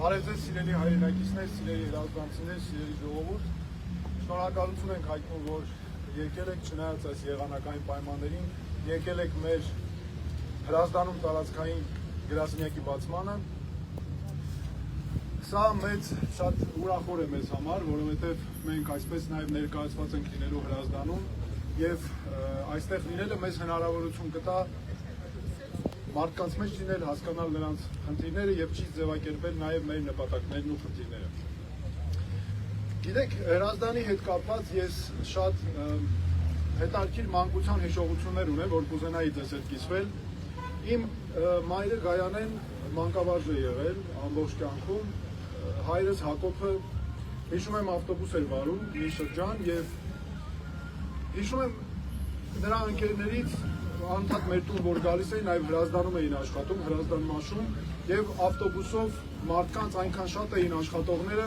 Բարև ձեզ սիրելի հայրենակիցներ, սիրելի երազանցիներ, սիրելի ժողովուրդ։ Շնորհակալություն ենք հայտնում, որ եկել եք չնայած այս եղանակային պայմաններին, եկել եք մեր Հրազդանում տարածքային գրասենյակի բացմանը։ Սա մեծ շատ ուրախոր է մեզ համար, որովհետև մենք այսպես նաև ներկայացված ենք լինելու Հրազդանում եւ այստեղ լինելը մեզ հնարավորություն կտա մարդկանց մեջ լինել, հասկանալ նրանց խնդիրները եւ ճիշտ ձևակերպել նաեւ մեր նպատակներն ու խնդիրները։ Գիտեք, Հրազդանի հետ կապված ես շատ հետաքրքիր մանկության հիշողություններ ունեմ, որ կուզենայի ձեզ հետ կիսվել։ Իմ մայրը Գայանեն մանկավարժ է եղել ամբողջ կյանքում, հայրս Հակոբը հիշում եմ ավտոբուս էր վարում մի շրջան եւ հիշում եմ նրա ընկերներից անդադ մեր տուն որ գալիս էին, նաև Հրազդանում էին աշխատում, Հրազդան Մաշում եւ ավտոբուսով մարդկանց այնքան շատ էին աշխատողները,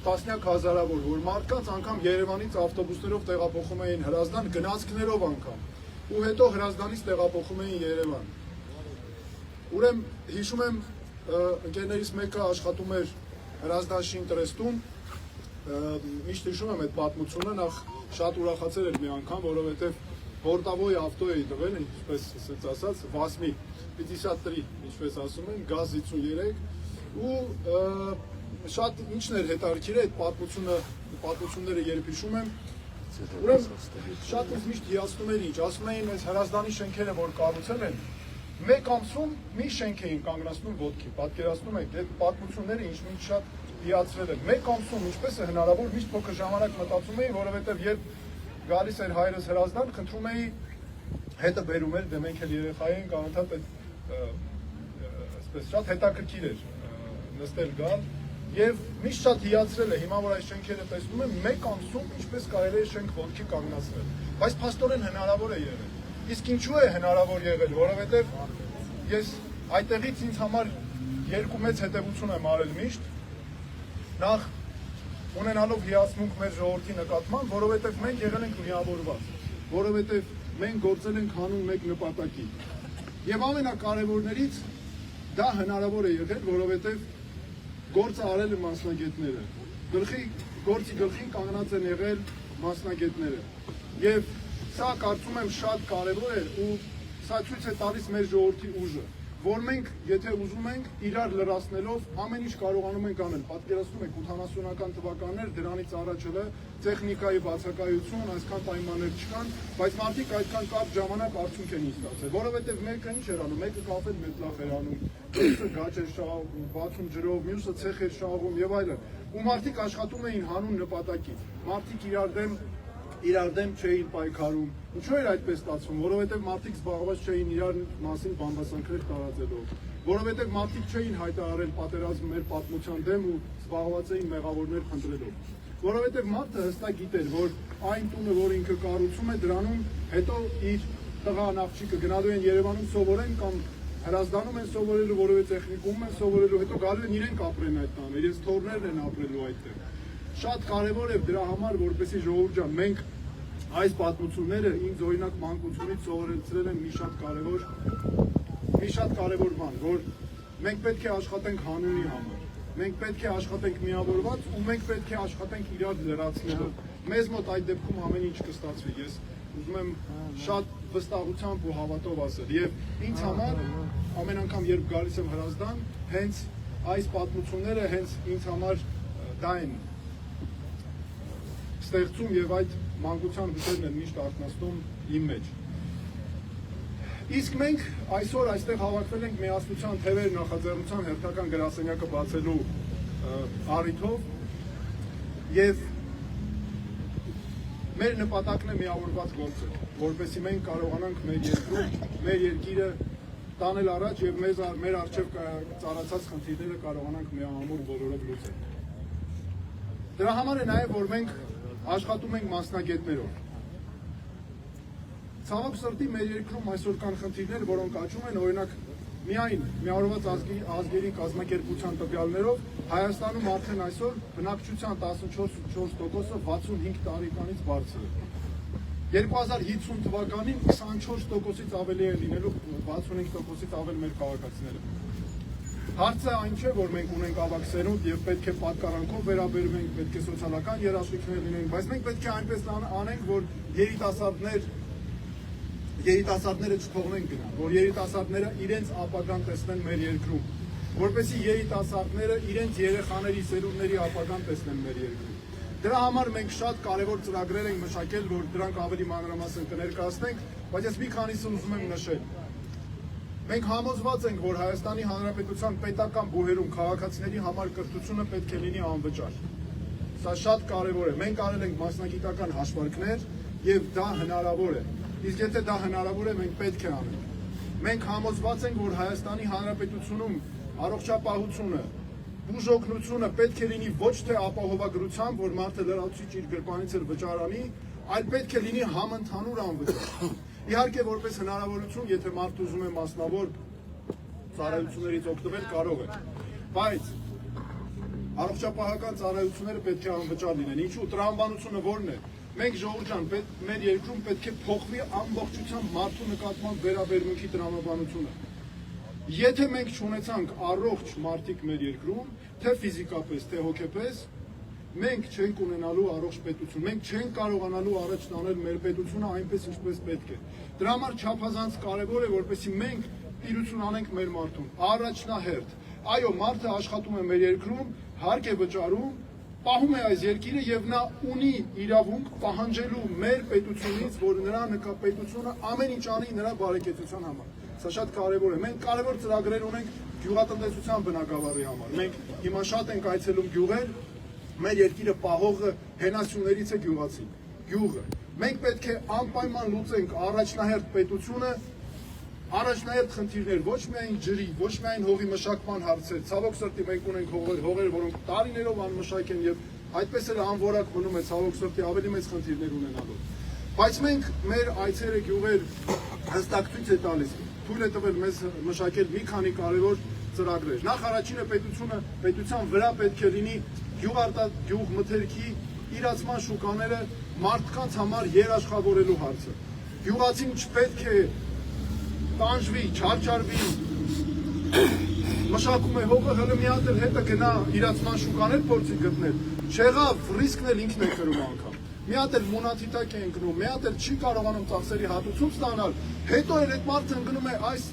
տասնյակ հազարավոր, որ մարդկանց անգամ Երևանից ավտոբուսներով տեղափոխում էին Հրազդան, գնացքներով անգամ, ու հետո Հրազդանից տեղափոխում էին Երևան։ Ուրեմն հիշում եմ ընկերներից մեկը աշխատում էր Հրազդան տրեստում, միշտ հիշում եմ այդ պատմությունը, նախ շատ ուրախացել էր մի անգամ, որովհետև Որտավոյ ավտո էի տվել, ինչպես ասած, վասմի 53, ինչպես ասում են, գազ 53, ու շատ ինչն էր հետաքրքիր այդ պատմությունները երբ հիշում եմ, ուրեմն շատ ինձ միշտ հիացնում էր ինչ, ասում էին այս Հրազդանի շենքերը, որ կառուցել են, մեկ ամսում մի շենք էին կանգնացնում ոտքի, պատկերացնում եք, այդ պատմությունները ինչ միշտ շատ հիացրել են, մեկ ամսում ինչպես է հնարավոր, միշտ փոքր ժամանակ մտածում էի, որովհետև երբ գալիս էր հայրս Հրազդան, խնդրում էի հետը բերում էր, դե մենք էլ երեխա էինք, անընդհատ այսպես շատ հետաքրքիր էր նստել գալ եւ միշտ շատ հիացրել է, հիմա որ այս շենքերը տեսնում եմ, մեկ ամսում ինչպես կարելի է շենք ոտքի կանգնացնել, բայց փաստորեն հնարավոր է եղել։ Իսկ ինչու է հնարավոր եղել, որովհետեւ ես այդտեղից ինձ համար երկու մեծ հետևություն եմ արել միշտ, նախ ունենալով հիացմունք մեր ժողովրդի նկատմամբ, որովհետև մենք եղել ենք միավորված, որովհետև մենք գործել ենք հանուն մեկ նպատակի։ Եվ ամենակարևորներից դա հնարավոր է եղել, որովհետև գործը արել են մասնագետները։ Գործի գլխին կանգնած են եղել մասնագետները։ Եվ սա կարծում եմ շատ կարևոր է ու սա ցույց է տալիս մեր ժողովրդի ուժը, որ մենք, եթե ուզում ենք, իրար լրացնելով ամեն ինչ կարողանում ենք անել։ Պատկերացնում եք 80-ական թվականներ, դրանից առաջ էլ տեխնիկայի բացակայություն, այսքան պայմաններ չկան, բայց մարդիկ այդքան կարճ ժամանակ արդյունք են ստացել, որովհետև մեկը ինչ էր անում, մեկը կապել մետլախ էր անում, մյուսը գաչ էր շաղում, բացում ջրով, մյուսը ցեխ էր շաղում եւ այլն։ Ու մարդիկ աշխատում էին հանուն նպատակի։ Մարդիկ իրար դեմ չէին պայքարում։ Ինչու էր այդպես ստացվում, որովհետև մարդիկ զբաղված չէին իրար մասին բամբասանքներ տարածելով, որովհետև մարդիկ չէին հայտարարել պատերազմ մեր պատմության դեմ ու զբաղված էին մեղավորներ փնտրելով, որովհետև մարդը հստակ գիտեր, որ այն տունը, որ ինքը կառուցում է, դրանում հետո իր տղան աղջիկը գնալու են Երևանում սովորեն կամ Հրազդանում են սովորելու, որովհետև տեխնիկում են սովորելու, հետո գալու են իրենք ապրեն այդ տանը, իրենց թոռներն են ապրելու այդտեղ։ Շատ կարևոր է դրա համար, որպեսզի ժողովուրդ ջան, մենք այս պատմությունները ինձ օրինակ մանկությունից սովորեցրել են մի շատ կարևոր բան, որ մենք պետք է աշխատենք հանունի համար, մենք պետք է աշխատենք միավորված ու մենք պետք է աշխատենք իրար լրացնելով։ Մեզ մոտ այդ դեպքում ամեն ինչ կստացվի, ես ուզում եմ շատ վստահությամբ ու հավատով ասել եւ ինձ համար ամեն անգամ երբ գալիս եմ Հրազդան, հենց այս պատմությունները հենց ինձ համար դա են ստեղծում եւ այդ մանկության հուշերն են միշտ արթնացնում իմ մեջ։ Իսկ մենք այսօր այստեղ հավաքվել ենք միասնության թևեր նախաձեռնության հերթական գրասենյակը բացելու առիթով եւ մեր նպատակն է միավորված գործել, որպեսզի մենք կարողանանք մեր երկրում, մեր երկիրը տանել առաջ եւ մեր առջեւ ծառացած խնդիրները կարողանանք միահամուռ բոլորով լուծել։ Դրա համար է նաեւ որ մենք աշխատում ենք մասնագետներով։ Ցավոք սրտի մեր երկրում այսօր կան խնդիրներ, որոնք աճում են, օրինակ միայն միավորված ազգերի կազմակերպության տվյալներով Հայաստանում արդեն այսօր բնակչության 14%-ը 65 տարեկանից բարձր է։ 2050 թվականին 24%-ից ավելի է լինելու 65%-ից ավել մեր քաղաքացիները։ Հարցը այն չէ, որ մենք ունենք ավագ սերունդ եւ պետք է պատկառանքով վերաբերվենք, պետք է սոցիալական երաշխիքներ լինեն, բայց մենք պետք է այնպես անենք, որ երիտասարդները չթողնենք գնալ, որ երիտասարդները իրենց ապագան տեսնեն մեր երկրում, որպեսզի երիտասարդները իրենց երեխաների, սերունդների ապագան տեսնեն մեր երկրում։ Դրա համար մենք շատ կարևոր ծրագրեր ենք մշակել, որ դրանք ավելի մանրամասն կներկայացնենք, բայց ես մի քանիսը ուզում եմ նշել։ Մենք համոզված ենք, որ Հայաստանի Հանրապետության պետական բուհերում քաղաքացիների համար կրթությունը պետք է լինի անվճար։ Սա շատ կարևոր է։ Մենք արել ենք մասնագիտական հաշվարկներ եւ դա հնարավոր է։ Իսկ եթե դա հնարավոր է, մենք պետք է անենք։ Մենք համոզված ենք, որ Հայաստանի Հանրապետությունում առողջապահությունը, բուժօգնությունը պետք է լինի ոչ թե ապահովագրությամբ, որ մարդը լրացուցիչ իր գրպանից էլ վճարանի, այլ պետք է լինի համընդհանուր անվճար։ Իհարկե, որպես հնարավորություն, եթե մարդը ուզում է մասնավոր ծառայություններից օգտվել, կարող է։ Բայց առողջապահական ծառայությունները պետք է անվճար լինեն։ Ինչու՞ տրամաբանությունը որն է։ Մենք ժողովուրդ ջան, մեր երկրում պետք է փոխվի ամբողջությամբ մարդու նկատմամբ վերաբերմունքի տրամաբանությունը։ Եթե մենք չունեցանք առողջ մարդիկ մեր երկրում, թե ֆիզիկապես, թե հոգեպես, մենք չենք ունենալու առողջ պետություն, մենք չենք կարողանալու առաջ տանել մեր պետությունը այնպես ինչպես պետք է։ Դրա համար չափազանց կարևոր է, որպեսզի մենք տիրություն անենք մեր մարդուն, առաջնահերթ։ Այո, մարդը աշխատում է մեր երկրում, հարկ է վճարում, պահում է այս երկիրը եւ նա ունի իրավունք պահանջելու մեր պետությունից, որ նրա նկատպետությունը ամեն ինչ անի նրա բարեկեցության համար։ Սա շատ կարևոր է։ Մենք կարևոր ծրագրեր ունենք գյուղատնտեսության բնագավառի համար։ Մենք հիմա շատ ենք այցելում գյուղեր, մեր երկիրը պահողը հենասյուներից է գյուղը։ Մենք պետք է անպայման լուծենք առաջնահերթ պետությունը, առաջնահերթ խնդիրներ, ոչ միայն ջրի, ոչ միայն հողի մշակման հարցեր, ցավոք սրտի մենք ունենք հողեր, որոնք տարիներով անմշակ են եւ այդպես էլ անորակ մնում է ցավոք սրտի ավելի մեծ խնդիրներ ունենալու։ Բայց մենք մեր այցերը գյուղեր հստակ ցույց է տալիս, թույլ է տվել մեզ մշակել մի քանի կարևոր ծրագրեր։ Նախ առաջինը պետության վրա պետք է լինի գյուղմթերքի իրացման շուկաները մարդկանց համար երաշխավորելու հարցը։ Գյուղացին չպետք է տանջվի, չարչարվի, մշակում է հողը, հələ մի հատ էլ հետը գնա իրացման շուկաներ փորձի գտնել, չեղավ, ռիսկն էլ ինքն է կրում անգամ։ Մի հատ էլ մոնաթիտակ է ընկնում, մի հատ էլ չի կարողանում ծախսերի հատուցում ստանալ, հետո էլ այդ մարդը ընկնում է այս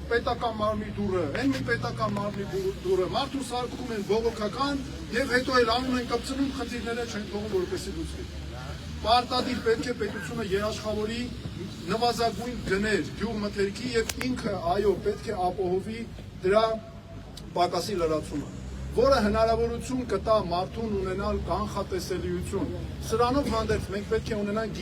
պետական մարմնի դուռը, այն մի պետական մարմնի դուռը, մարդու սարքում են բողոքական եւ հետո էլ անուն են կպցնում, խնդիրները չեն թողում որպեսզի լուծվի։ Պարտադիր պետք է պետությունը երաշխավորի նվազագույն գներ գյուղմթերքի եւ ինքը այո պետք է ապահովի դրա պակասի լրացումը, որը հնարավորություն կտա մարդուն ունենալ կանխատեսելիություն։ Սրանով հանդերձ մենք պետք է ունենանք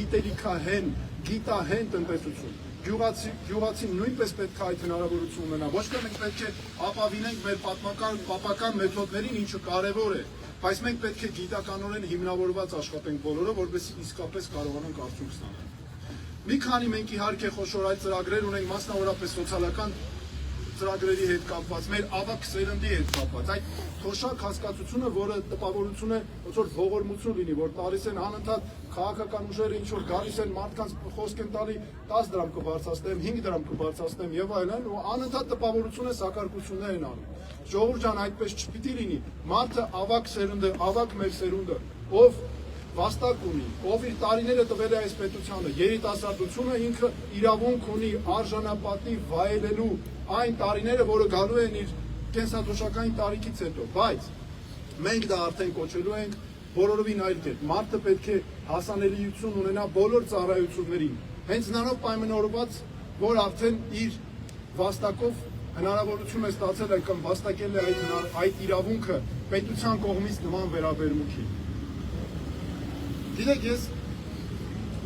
գիտահեն տնտեսություն։ Գյուղացին նույնպես պետք է այդ հնարավորություն ունենա։ Ոչ թե մենք պետք է ապավինենք մեր պատմական մեթոդներին, ինչը կարևոր է, բայց մենք պետք է գիտականորեն հիմնավորված աշխատենք բոլորը, որպեսզի իսկապես կարողանանք արդյունք ստանալ։ Մի քանի մենք իհարկե խոշոր այդ ծրագրեր ունենք, մասնավորապես սոցիալական ծրագրերի հետ կապված, մեր ավագ սերնդի հետ կապված, այդ թոշակ հասկացությունը, որը տպավորություն է, ոնց որ ողորմություն լինի, որ տալիս են անընդհատ քաղաքական ուժերը, ինչ որ գալիս են մարդկանց խոսք են տալի 10 դրամ կբարձրացնեմ, 5 դրամ կբարձրացնեմ եւ այլն, ու անընդհատ տպավորություն է, սակարկություններ են անում։ Ժողովուրդ ջան, այդպես չպիտի լինի։ Մարդը ավագ սերունդը, ավագ մեր սերունդը, ով վաստակ ունի, ով իր տարիները տվել է այս պետությանը, երիտասարդությունը ինքը իրավունք ունի արժանապատիվ վայելելու այն տարիները, որը գալու են իր կենսաթոշակային տարիքից հետո, բայց մենք դա արդեն կոչելու ենք բոլորովին այլ կերպ։ Մարդը պետք է հասանելիություն ունենա բոլոր ծառայություններին, հենց նրանով պայմանավորված, որ արդեն իր վաստակով հնարավորություն է ստացել կամ վաստակել է այդ իրավունքը պետության կողմից նման վերաբերմունքի։ Գիտեք, ես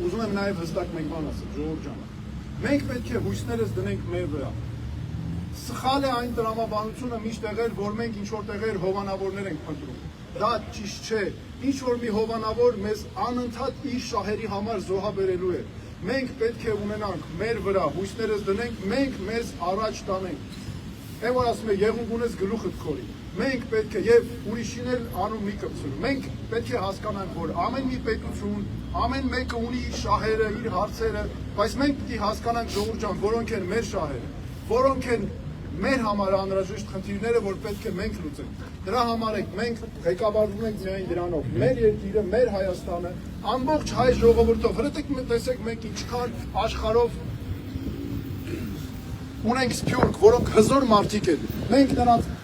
ուզում եմ նաև հստակ մեկ բան ասել, ժողովուրդ ջան, մենք պետք է հույսներս դնենք մեր վրա։ Սխալ է այն տրամաբանությունը միշտ եղել, որ մենք ինչ-որ տեղեր հովանավորներ ենք փնտրում։ Դա ճիշտ չէ։ Ինչ-որ մի հովանավոր մեզ անընդհատ իր շահերի համար զոհաբերելու է։ Մենք պետք է ունենանք մեր վրա, հույսներս դնենք, մենք մեզ առաջ տանենք։ Այն որ ասում է եղունգ ունես գլուխդ քորի։ Մենք պետք է եւ ուրիշին էլ անուն մի կպցնում։ Մենք պետք է հասկանանք, որ ամեն մի պետություն, ամեն մեկը ունի իր շահերը, իր հարցերը, բայց մենք պետք է հասկանանք ժողովուրդ ջան, որոնք են մեր շահերը, որոնք են մեր համար անհրաժեշտ խնդիրները, որ պետք է մենք լուծենք։ Դրա համար մենք ղեկավարվում ենք միայն դրանով։ Մեր երկիրը, մեր Հայաստանը, ամբողջ հայ ժողովուրդով, հրտեք տեսեք մենք ինչքան աշխարհով ունենք սփյուռք, որոնք հզոր մարդիկ են։ Մենք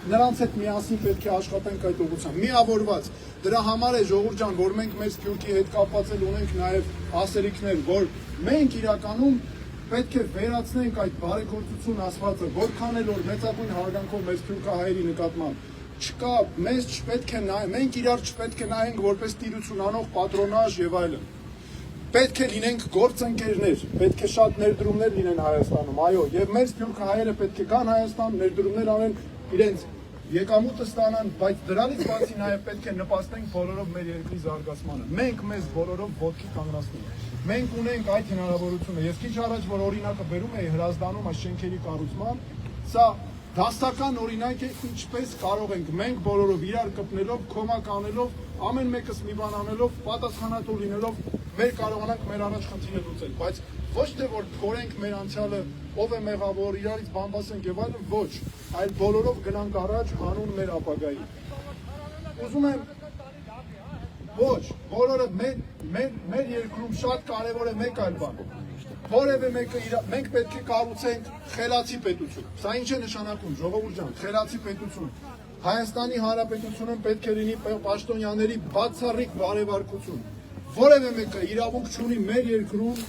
նրանց հետ միասին պետք է աշխատենք այդ ուղղությամբ։ Միավորված։ Դրա համար է ժողովուրդ ջան, որ մենք մեր սփյուռքի հետ կապված ունենք նաև ասելիքներ, որ մենք իրականում պետք է վերացնենք այդ բարեգործություն ասվածը, որքան էլ որ մեծագույն հարգանքով մեր սփյուռքահայերի նկատմամբ չկա, մեզ չպետք է նայենք, մենք իրար չպետք է նայենք որպես տիրություն անող պատրոնաժ եւ այլն։ Պետք է լինենք գործընկերներ, պետք է շատ ներդրումներ լինեն Հայաստանում, այո, եւ մեր սփյուռքահայերը պետք է գան Հայաստան, ներդրումներ անեն, իրենց եկամուտը ստանան, բայց դրանից բացի նաեւ պետք է նպաստենք բոլորով մեր երկրի զարգացմանը։ Մենք մեզ բոլորով ոտքի կանգնացնենք։ Մենք ունենք այդ հնարավորությունը։ Ես քիչ առաջ որ օրինակը բերում էի Հրազդանում այս շենքերի կառուցման, սա դաստական օրինակ է ինչպես կարող ենք մենք բոլորով իրար կպնելով, կոմակ անելով, ամեն մեկս մի բան անելով, պատասխանատու լինելով մեր կարողանանք մեր առաջ խնդիրը լուծել, բայց ոչ թե որ թորենք մեր անցյալը, ով է մեղավոր, իրարից բամբասենք եւ այլն, ոչ, այլ բոլորով գնանք առաջ հանուն մեր ապագայի։ Ուզում եմ ոչ, բոլորը մեր երկրում շատ կարևոր է մեկ այլ բան։ Որևէ մեկը մենք պետք է կառուցենք խելացի պետություն։ Սա ինչ է նշանակում, ժողովուրդ ջան, խելացի պետություն։ Հայաստանի Հանրապետությունը պետք է լինի պաշտոնյաների բացառիկ բարեվարկություն։ Որևէ մեկը իրավունք չունի մեր երկրում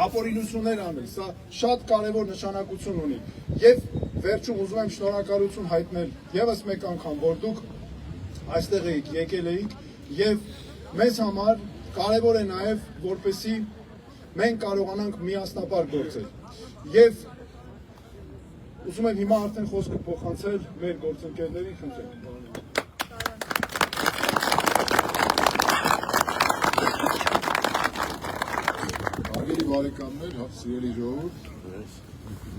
ապօրինություններ անել, սա շատ կարևոր նշանակություն ունի։ Եվ վերջում ուզում եմ շնորհակալություն հայտնել եւս մեկ անգամ, որ դուք այստեղ եք, եկել եք եւ մեզ համար կարևոր է նաեւ որպեսզի մենք կարողանանք միասնաբար գործել։ Եվ ուզում եմ հիմա արդեն խոսքը փոխանցել մեր գործընկերներին, խնդրեմ։ Հարգելի բարեկամներ, սիրելի ժողովուրդ,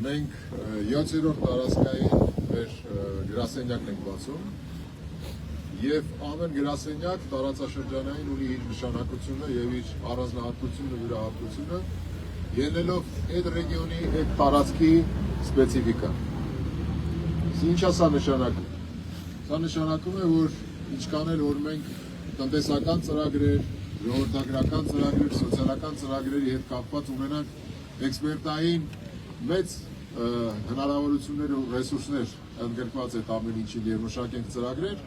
մենք 7-րդ տարածքային մեր գրասենյակն ենք բացում եւ ամեն գրասենյակ տարածաշրջանային ունի իր նշանակությունը եւ իր առանձնահատկությունը, յուրահատկությունը, ելնելով այդ ռեգիոնի, այդ տարածքի սպეციფիկան։ Ինչ է սա նշանակում։ Սա նշանակում է, որ ինչքան էլ որ մենք տնտեսական ծրագրեր, ժողովրդագրական ծրագրեր, սոցիալական ծրագրերի հետ կապված ունենանք էքսպերտային մեծ հնարավորություններ ու ռեսուրսներ ընդգրկված այդ ամեն ինչին եւ մշակենք ծրագրեր,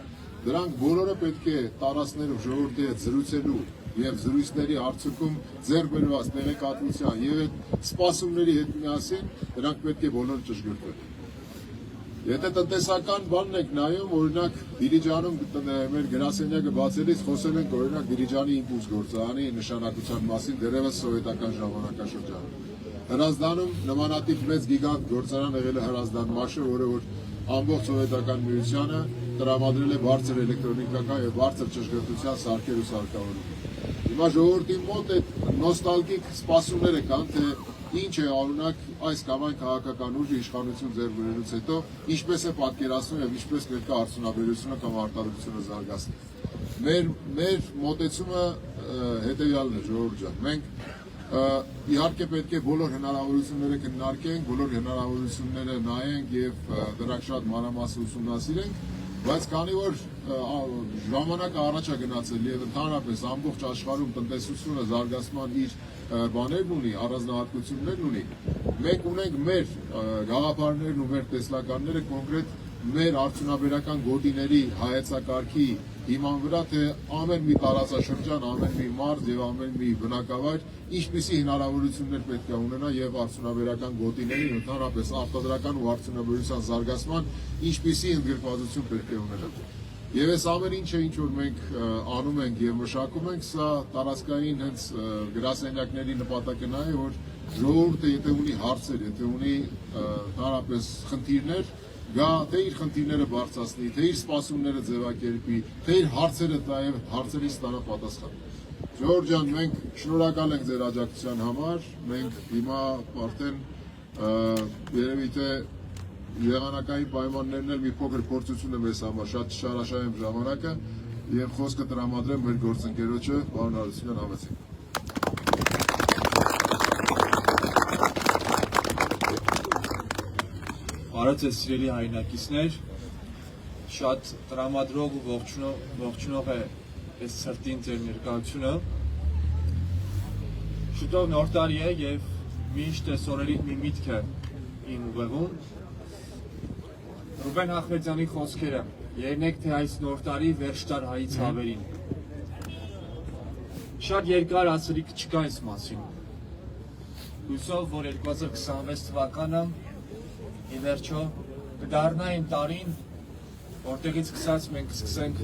դրանք բոլորը պետք է տարածներով ժողովրդի հետ զրուցելու եւ զրույցների արդյունքում ձեռք բերված տեղեկատվության եւ այդ սպասումների հետ միասին դրանք պետք է բոլորը ճշգրտվեն։ Եթե տնտեսական բանն եք նայում, օրինակ Դիլիջանում մեր գրասենյակը բացելիս խոսել ենք օրինակ Դիլիջանի իմպուլս գործարանի նշանակության մասին դեռևս սովետական ժամանակաշրջանում։ Հրազդանում նմանատիպ մեծ գիգանտ գործարան եղել է Հրազդան Մաշը, որը որ ամբողջ սովետական միությանը տրամադրել է բարձր էլեկտրոնիկական եւ բարձր ճշգրտության սարքեր ու սարքավորում։ Հիմա ժողովրդի մոտ այդ նոստալգիկ սպասումները կան, թե ինչ է օրինակ այս կամ այն քաղաքական ուժը իշխանություն ձեռք բերելուց հետո ինչպես է պատկերացնում եւ ինչպես պետք է արդյունաբերությունը կամ արտադրությունը զարգացնել։ Մեր մոտեցումը հետեւյալն է, ժողովուրդ ջան, մենք իհարկե պետք է բոլոր հնարավորությունները քննարկենք, բոլոր հնարավորությունները նայենք եւ դրանք շատ մանրամասն ուսումնասիրենք, բայց քանի որ ժամանակը առաջ է գնացել եւ ընդհանրապես ամբողջ աշխարհում տնտեսությունը զարգացման իր բաներն ունի, առանձնահատկություններն ունի, մենք ունենք մեր գաղափարներն ու մեր տեսլականները կոնկրետ մեր արդյունաբերական գոտիների հայեցակարգի հիման վրա, թե ամեն մի տարածաշրջան, ամեն մի մարզ եւ ամեն մի բնակավայր ինչպիսի հնարավորություններ պետք է ունենա եւ արդյունաբերական գոտիների ընդհանրապես արտադրական ու արդյունաբերության զարգացման ինչպիսի ընդգրկվածություն պետք է ունենա։ Եվ այս ամեն ինչը ինչ որ մենք անում ենք եւ մշակում ենք, սա տարածքային հենց գրասենյակների նպատակն է, որ ժողովուրդը եթե ունի հարցեր, եթե ունի ընդհանրապես խնդիրներ, գա թե իր խնդիրները բարձրացնի, թե իր սպասումները ձևակերպի, թե իր հարցերը տա եւ հարցերից ստանա պատասխան։ Ժողովուրդ ջան, մենք շնորհակալ ենք ձեր աջակցության համար, մենք հիմա արդեն երևի թե եղանակային պայմաններն էլ մի փոքր փորձություն է մեզ համար, շատ չշարաշահեմ ժամանակը եւ խոսքը տրամադրեմ մեր գործընկերոջը, պարոն Հարությունյան Համեցին։ Բարև ձեզ սիրելի հայրենակիցներ, շատ տրամադրող ու ողջունող է այս ցրտին ձեր ներկայությունը։ Շուտով նոր տարի է եւ միշտ այս օրերին մի միտք է իմ ուղեղում։ Ռուբեն Ախմեդյանի խոսքերը. «Ելնեք թե այս նոր տարի վերջ տար հայի ցավերին»։ Շատ երկար ասելիք չկա այս մասին։ Հուսով, որ 2026 թվականը ի վերջո կդառնա այն տարին, որտեղից սկսած մենք սկսենք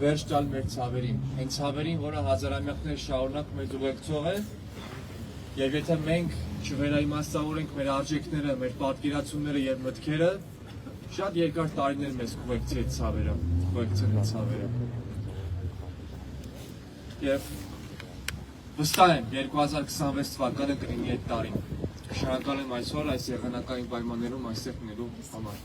վերջ տալ մեր ցավերին, այն ցավերին, որը հազարամյակներ շարունակ մեզ ուղեկցող է, եւ եթե մենք չվերաիմաստավորենք մեր արժեքները, մեր պատկերացումները եւ մտքերը, շատ երկար տարիներ մեզ կուղեկցի այդ ցավերը, կուղեկցեն այդ ցավերը։ Եվ վստահ եմ 2026 թվականը կլինի այդ տարին։ Շնորհակալ եմ այսօր այս եղանակային պայմաններում այստեղ լինելու համար։